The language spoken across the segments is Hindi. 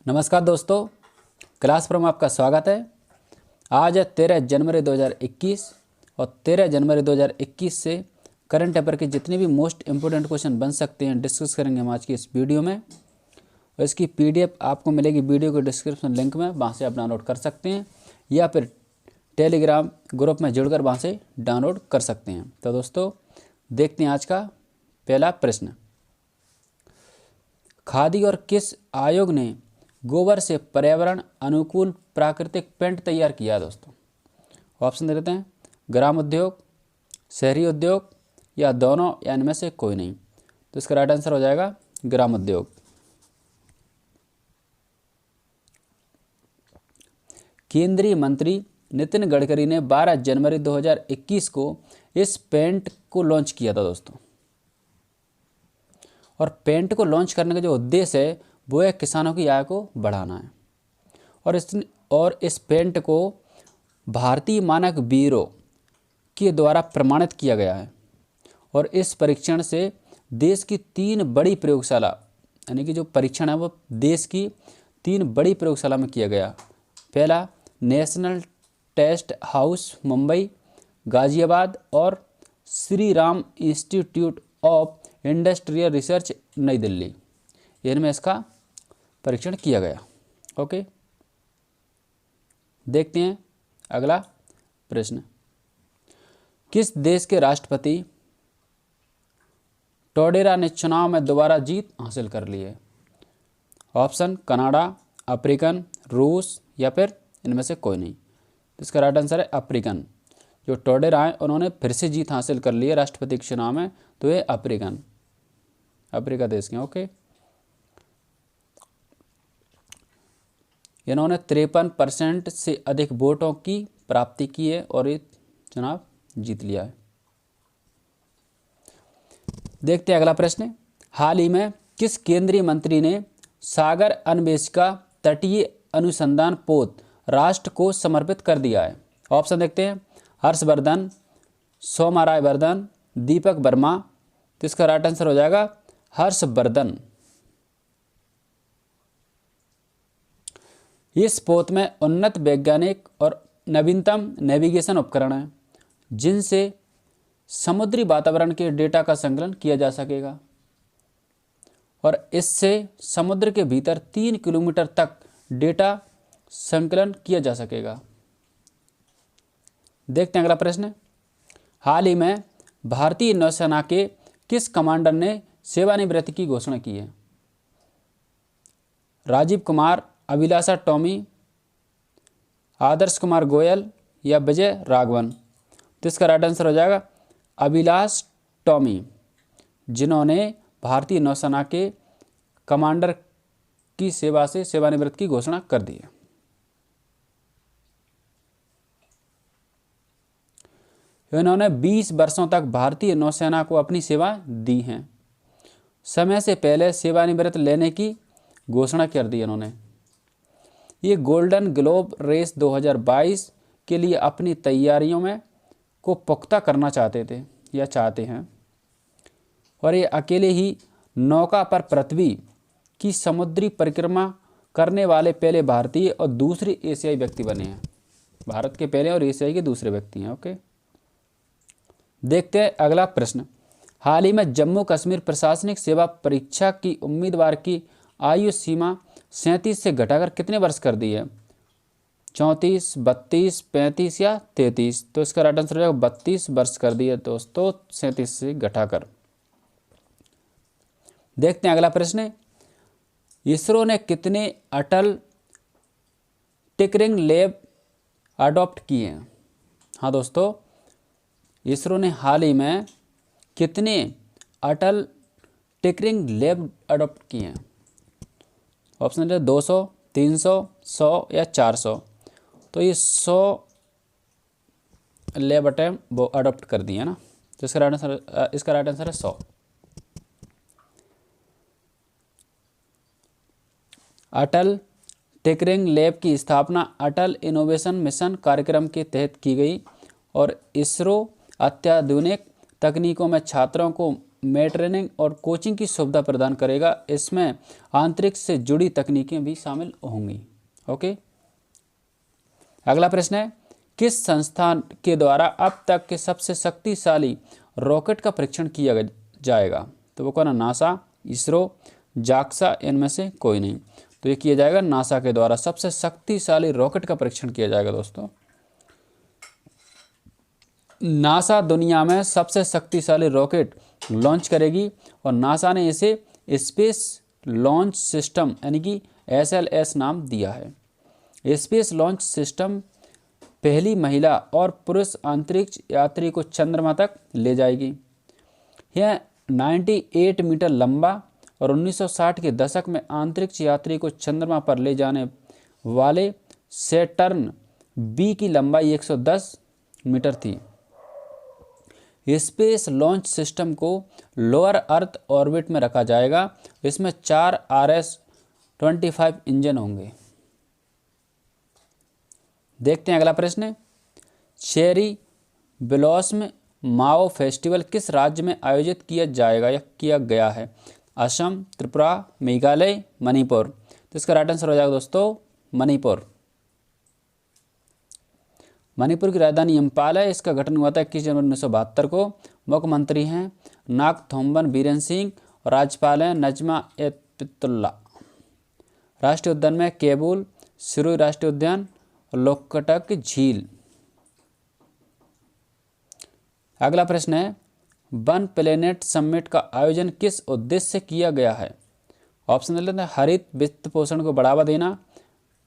नमस्कार दोस्तों, क्लास पर में आपका स्वागत है। आज है 13 जनवरी 2021 और 13 जनवरी 2021 से करंट अफेयर के जितने भी मोस्ट इम्पोर्टेंट क्वेश्चन बन सकते हैं डिस्कस करेंगे हम आज की इस वीडियो में। और इसकी पीडीएफ आपको मिलेगी वीडियो के डिस्क्रिप्शन लिंक में, वहाँ से आप डाउनलोड कर सकते हैं या फिर टेलीग्राम ग्रुप में जुड़कर वहाँ से डाउनलोड कर सकते हैं। तो दोस्तों देखते हैं आज का पहला प्रश्न। खादी और किस आयोग ने गोबर से पर्यावरण अनुकूल प्राकृतिक पेंट तैयार किया? दोस्तों ऑप्शन दे देते हैं, ग्राम उद्योग, शहरी उद्योग या दोनों या इनमें से कोई नहीं। तो इसका राइट आंसर हो जाएगा ग्राम उद्योग। केंद्रीय मंत्री नितिन गडकरी ने 12 जनवरी 2021 को इस पेंट को लॉन्च किया था दोस्तों। और पेंट को लॉन्च करने का जो उद्देश्य है वो है किसानों की आय को बढ़ाना है। और इस पेंट को भारतीय मानक ब्यूरो के द्वारा प्रमाणित किया गया है। और इस परीक्षण से देश की 3 बड़ी प्रयोगशाला, यानी कि जो परीक्षण है वो देश की 3 बड़ी प्रयोगशाला में किया गया। पहला national test house Mumbai, Ghaziabad और Shri Ram institute of industrial research New Delhi, इनमें इसका परीक्षण किया गया। ओके, देखते हैं अगला प्रश्न। किस देश के राष्ट्रपति टोडेरा ने चुनाव में दोबारा जीत हासिल कर ली है? ऑप्शन कनाडा, अफ्रीकन, रूस या फिर इनमें से कोई नहीं। तो इसका राइट आंसर है अफ्रीकन। जो टोडेरा हैं उन्होंने फिर से जीत हासिल कर ली है राष्ट्रपति के चुनाव में, तो ये अफ्रीका देश के। ओके, इन्होंने 53% से अधिक वोटों की प्राप्ति की है और ये चुनाव जीत लिया है। देखते हैं अगला प्रश्न। हाल ही में किस केंद्रीय मंत्री ने सागर अन्वेषिका तटीय अनुसंधान पोत राष्ट्र को समर्पित कर दिया है? ऑप्शन देखते हैं, हर्षवर्धन, सोमा रायवर्धन, दीपक वर्मा। तो इसका राइट आंसर हो जाएगा हर्षवर्धन। इस पोत में उन्नत वैज्ञानिक और नवीनतम नेविगेशन उपकरण हैं जिनसे समुद्री वातावरण के डेटा का संकलन किया जा सकेगा और इससे समुद्र के भीतर 3 किलोमीटर तक डेटा संकलन किया जा सकेगा। देखते हैं अगला प्रश्न। हाल ही में भारतीय नौसेना के किस कमांडर ने सेवानिवृत्ति की घोषणा की है? राजीव कुमार, अभिलाषा टॉमी, आदर्श कुमार गोयल या विजय राघवन। तो इसका राइट आंसर हो जाएगा अभिलाष टॉमी, जिन्होंने भारतीय नौसेना के कमांडर की सेवा से सेवानिवृत्ति की घोषणा कर दी है। इन्होंने 20 वर्षों तक भारतीय नौसेना को अपनी सेवा दी हैं। समय से पहले सेवानिवृत्ति लेने की घोषणा कर दी इन्होंने। ये गोल्डन ग्लोब रेस 2022 के लिए अपनी तैयारियों में को पुख्ता करना चाहते हैं और ये अकेले ही नौका पर पृथ्वी की समुद्री परिक्रमा करने वाले पहले भारतीय और दूसरे एशियाई व्यक्ति बने हैं। भारत के पहले और एशियाई के दूसरे व्यक्ति हैं। ओके, देखते हैं अगला प्रश्न। हाल ही में जम्मू कश्मीर प्रशासनिक सेवा परीक्षा की उम्मीदवार की आयु सीमा 37 से घटाकर कितने वर्ष कर दी है? 34, 32, 35 या 33। तो इसका राइट आंसर हो जाएगा 32 वर्ष कर दिया दोस्तों, 37 से घटाकर। देखते हैं अगला प्रश्न। इसरो ने कितने अटल टिकरिंग लैब अडॉप्ट किए हैं? हाँ दोस्तों, इसरो ने हाल ही में कितने अटल टिकरिंग लैब अडॉप्ट किए हैं? ऑप्शन है 200, 300, 100 या 400। तो ये 100 लैब अटैम्प्ट वो अडॉप्ट कर दिए ना, तो इसका राइट आंसर है 100। अटल टिकरिंग लैब की स्थापना अटल इनोवेशन मिशन कार्यक्रम के तहत की गई और इसरो अत्याधुनिक तकनीकों में छात्रों को मेंटेनिंग और कोचिंग की सुविधा प्रदान करेगा। इसमें अंतरिक्ष से जुड़ी तकनीकें भी शामिल होंगी। ओके, अगला प्रश्न है, किस संस्थान के द्वारा अब तक के सबसे शक्तिशाली रॉकेट का परीक्षण किया जाएगा? तो वो कौन है? नासा, इसरो, जाक्सा, इनमें से कोई नहीं। तो ये किया जाएगा नासा के द्वारा सबसे शक्तिशाली रॉकेट का परीक्षण किया जाएगा। दोस्तों, नासा दुनिया में सबसे शक्तिशाली रॉकेट लॉन्च करेगी और नासा ने इसे स्पेस लॉन्च सिस्टम यानी कि SLS नाम दिया है। स्पेस लॉन्च सिस्टम पहली महिला और पुरुष अंतरिक्ष यात्री को चंद्रमा तक ले जाएगी। यह 98 मीटर लंबा और 1960 के दशक में अंतरिक्ष यात्री को चंद्रमा पर ले जाने वाले सैटर्न B की लंबाई 110 मीटर थी। स्पेस लॉन्च सिस्टम को लोअर अर्थ ऑर्बिट में रखा जाएगा। इसमें 4 RS-25 इंजन होंगे। देखते हैं अगला प्रश्न। चेरी ब्लॉसम माओ फेस्टिवल किस राज्य में आयोजित किया जाएगा या किया गया है? असम, त्रिपुरा, मेघालय, मणिपुर। तो इसका राइट आंसर हो जाएगा दोस्तों मणिपुर। मणिपुर की राजधानी इम्फाल है। इसका गठन हुआ था 21 जनवरी 1972 को। मुख्यमंत्री हैं नागथोम्बन बीरेन सिंह और राज्यपाल हैं नजमा एतुल्ला। राष्ट्रीय उद्यान में केबुल, सिरोही राष्ट्रीय उद्यान और लोकटक झील। अगला प्रश्न है, वन प्लेनेट समिट का आयोजन किस उद्देश्य से किया गया है? ऑप्शन दे लेते हैं, हरित वित्त पोषण को बढ़ावा देना,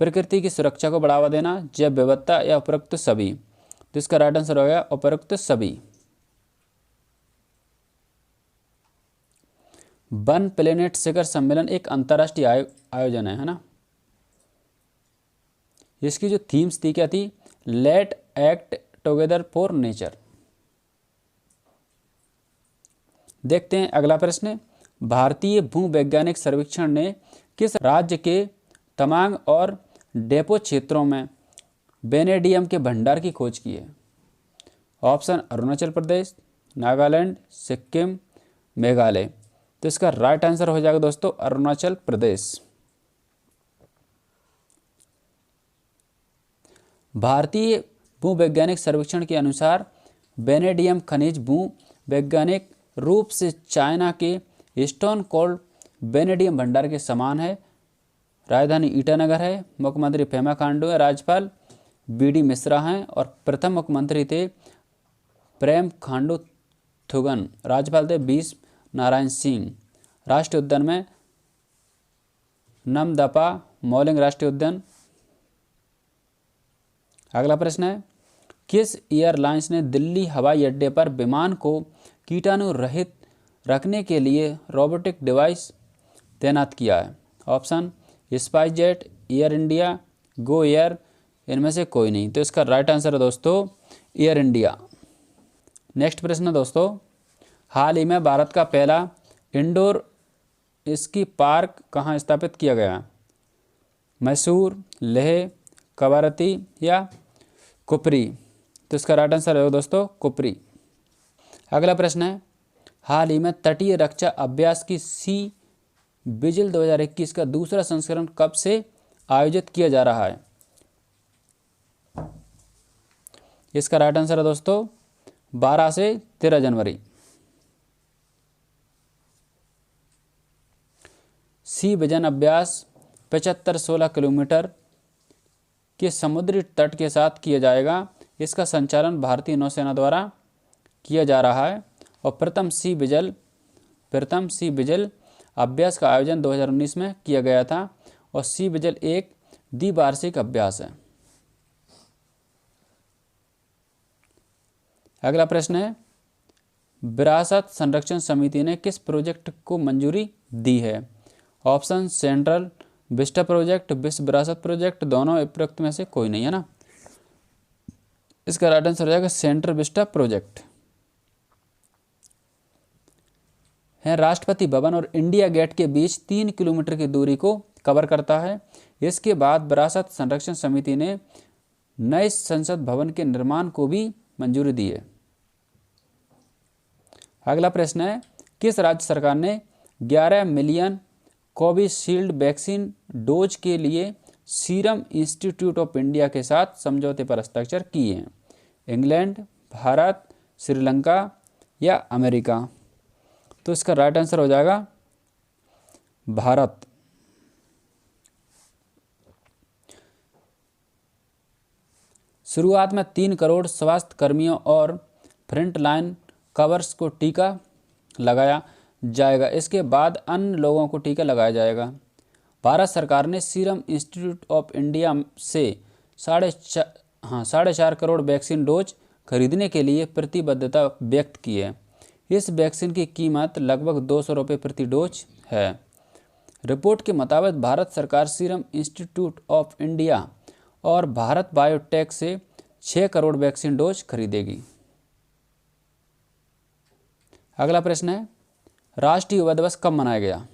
प्रकृति की सुरक्षा को बढ़ावा देना, जैव विविधता या उपरोक्त सभी। तो इसका राइट आंसर हो गया उपरोक्त सभी। वन प्लेनेट शिखर सम्मेलन एक अंतर्राष्ट्रीय आयोजन है ना। इसकी जो थीम्स थी क्या थी? Let act together for nature. देखते हैं अगला प्रश्न। भारतीय भूवैज्ञानिक सर्वेक्षण ने किस राज्य के तमांग और डेपो क्षेत्रों में वेनेडियम के भंडार की खोज की है? ऑप्शन अरुणाचल प्रदेश, नागालैंड, सिक्किम, मेघालय। तो इसका राइट आंसर हो जाएगा दोस्तों अरुणाचल प्रदेश। भारतीय भूवैज्ञानिक सर्वेक्षण के अनुसार वेनेडियम खनिज भूवैज्ञानिक रूप से चाइना के स्टोन कोल्ड वेनेडियम भंडार के समान है। राजधानी ईटानगर है। मुख्यमंत्री पेमा खांडू है। राज्यपाल BD मिश्रा हैं और प्रथम मुख्यमंत्री थे प्रेम खांडू थुगन। राज्यपाल थे बीस नारायण सिंह। राष्ट्रीय उद्यान में नमदपा मौलिंग राष्ट्रीय उद्यान। अगला प्रश्न है, किस एयरलाइंस ने दिल्ली हवाई अड्डे पर विमान को कीटाणु रहित रखने के लिए रोबोटिक डिवाइस तैनात किया है? Option SpiceJet, air India, Go Air, इनमें से कोई नहीं। तो इसका राइट आंसर है दोस्तों एयर इंडिया। नेक्स्ट प्रश्न दोस्तों, हाल ही में भारत का पहला इंडोर स्की पार्क कहाँ स्थापित किया गया? मैसूर, लेह, कवारती या कुफरी? तो इसका राइट आंसर है दोस्तों कुफरी। अगला प्रश्न है, हाल ही में तटीय रक्षा अभ्यास की सी विजिल 2021 का दूसरा संस्करण कब से आयोजित किया जा रहा है? इसका राइट आंसर है दोस्तों 12 से 13 जनवरी। सी विजन अभ्यास 75-16 किलोमीटर के समुद्री तट के साथ किया जाएगा। इसका संचालन भारतीय नौसेना द्वारा किया जा रहा है और प्रथम सी विजिल अभ्यास का आयोजन 2019 में किया गया था और सी विजिल एक द्विवार्षिक अभ्यास है। अगला प्रश्न है, विरासत संरक्षण समिति ने किस प्रोजेक्ट को मंजूरी दी है? ऑप्शन सेंट्रल विस्टा प्रोजेक्ट, विश्व विरासत प्रोजेक्ट, दोनों उपरोक्त में से कोई नहीं है ना। इसका राइट आंसर हो जाएगा सेंट्रल विस्टा प्रोजेक्ट। है राष्ट्रपति भवन और इंडिया गेट के बीच 3 किलोमीटर की दूरी को कवर करता है। इसके बाद विरासत संरक्षण समिति ने नए संसद भवन के निर्माण को भी मंजूरी दी है। अगला प्रश्न है, किस राज्य सरकार ने 11 मिलियन कोविशील्ड वैक्सीन डोज के लिए सीरम इंस्टीट्यूट ऑफ इंडिया के साथ समझौते पर हस्ताक्षर किए हैं? इंग्लैंड, भारत, श्रीलंका या अमेरिका? तो इसका राइट आंसर हो जाएगा भारत। शुरुआत में 3 करोड़ स्वास्थ्य कर्मियों और फ्रंट लाइन कवर्स को टीका लगाया जाएगा। इसके बाद अन्य लोगों को टीका लगाया जाएगा। भारत सरकार ने सीरम इंस्टीट्यूट ऑफ इंडिया से 4.5 करोड़ वैक्सीन डोज खरीदने के लिए प्रतिबद्धता व्यक्त की है। इस वैक्सीन की कीमत लगभग 200 रुपये प्रति डोज है। रिपोर्ट के मुताबिक भारत सरकार सीरम इंस्टीट्यूट ऑफ इंडिया और भारत बायोटेक से 6 करोड़ वैक्सीन डोज खरीदेगी। अगला प्रश्न है, राष्ट्रीय युवा दिवस कब मनाया गया?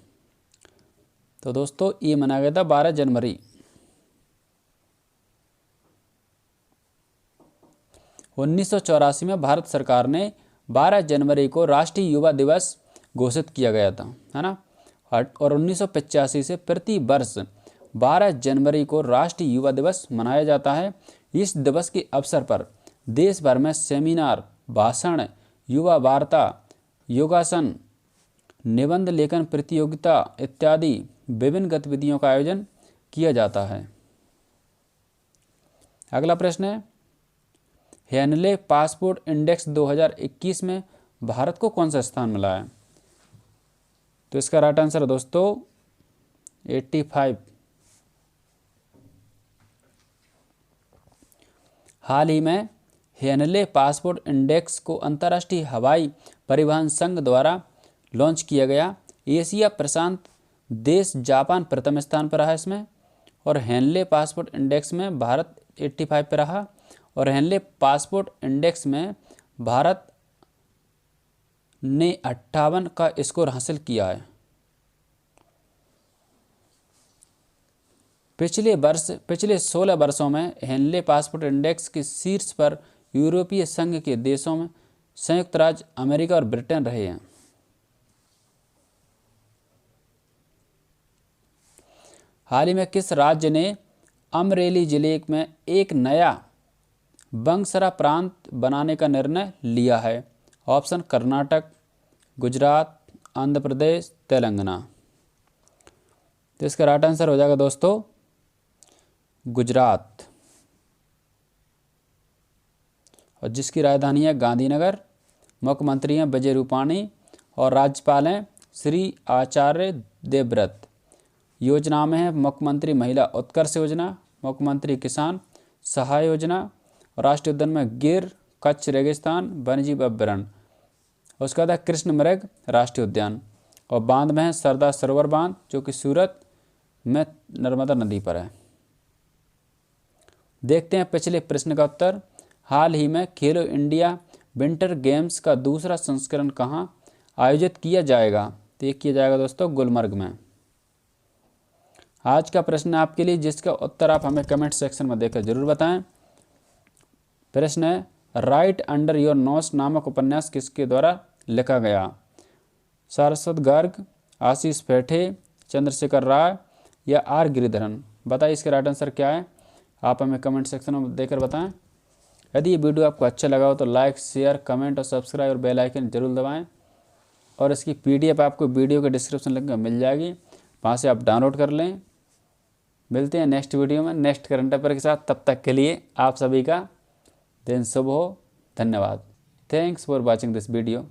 तो दोस्तों ये मनाया गया था 12 जनवरी। 1984 में भारत सरकार ने 12 जनवरी को राष्ट्रीय युवा दिवस घोषित किया गया था, है ना। और 1985 से प्रति वर्ष 12 जनवरी को राष्ट्रीय युवा दिवस मनाया जाता है। इस दिवस के अवसर पर देश भर में सेमिनार, भाषण, युवा वार्ता, योगासन, निबंध लेखन प्रतियोगिता इत्यादि विभिन्न गतिविधियों का आयोजन किया जाता है। अगला प्रश्न है, हेनले पासपोर्ट इंडेक्स 2021 में भारत को कौन सा स्थान मिला है? तो इसका राइट आंसर है दोस्तों 85। हाल ही में हेनले पासपोर्ट इंडेक्स को अंतर्राष्ट्रीय हवाई परिवहन संघ द्वारा लॉन्च किया गया। एशिया प्रशांत देश जापान प्रथम स्थान पर रहा इसमें, और हेनले पासपोर्ट इंडेक्स में भारत 85 पर रहा, और हेनले पासपोर्ट इंडेक्स में भारत ने 58 का स्कोर हासिल किया है। पिछले 16 वर्षों में हेनले पासपोर्ट इंडेक्स के शीर्ष पर यूरोपीय संघ के देशों में संयुक्त राज्य अमेरिका और ब्रिटेन रहे हैं। हाल ही में किस राज्य ने अमरेली जिले में एक नया बंगसरा प्रांत बनाने का निर्णय लिया है? ऑप्शन कर्नाटक, गुजरात, आंध्र प्रदेश, तेलंगाना। तो इसका राइट आंसर हो जाएगा दोस्तों गुजरात, और जिसकी राजधानी है गांधीनगर। मुख्यमंत्री हैं विजय रूपाणी और राज्यपाल हैं श्री आचार्य देवव्रत। योजना में है मुख्यमंत्री महिला उत्कर्ष योजना, मुख्यमंत्री किसान सहाय योजना, राष्ट्रीय उद्यान में गिर, कच्छ रेगिस्तान, वन्यजीव अभ्यारण्य, उसका था कृष्ण मृग राष्ट्रीय उद्यान, और बांध में है सरदार सरोवर बांध जो कि सूरत में नर्मदा नदी पर है। देखते हैं पिछले प्रश्न का उत्तर। हाल ही में खेलो इंडिया विंटर गेम्स का दूसरा संस्करण कहाँ आयोजित किया जाएगा? तो ये किया जाएगा दोस्तों गुलमर्ग में। आज का प्रश्न आपके लिए, जिसका उत्तर आप हमें कमेंट सेक्शन में देकर जरूर बताएं। प्रश्न है, राइट अंडर योर नोज नामक उपन्यास किसके द्वारा लिखा गया? सारस्वत गर्ग, आशीष फेठे, चंद्रशेखर राय या आर गिरिधरन? बताइए इसका राइट आंसर क्या है, आप हमें कमेंट सेक्शन में देकर बताएं। यदि ये वीडियो आपको अच्छा लगा हो तो लाइक, शेयर, कमेंट और सब्सक्राइब और बेल आइकन जरूर दबाएं, और इसकी PDF आपको वीडियो के डिस्क्रिप्शन लिंक में मिल जाएगी, वहाँ से आप डाउनलोड कर लें। मिलते हैं नेक्स्ट वीडियो में नेक्स्ट करंट अफेयर के साथ। तब तक के लिए आप सभी का दिन शुभ हो। धन्यवाद। Thanks for watching this video.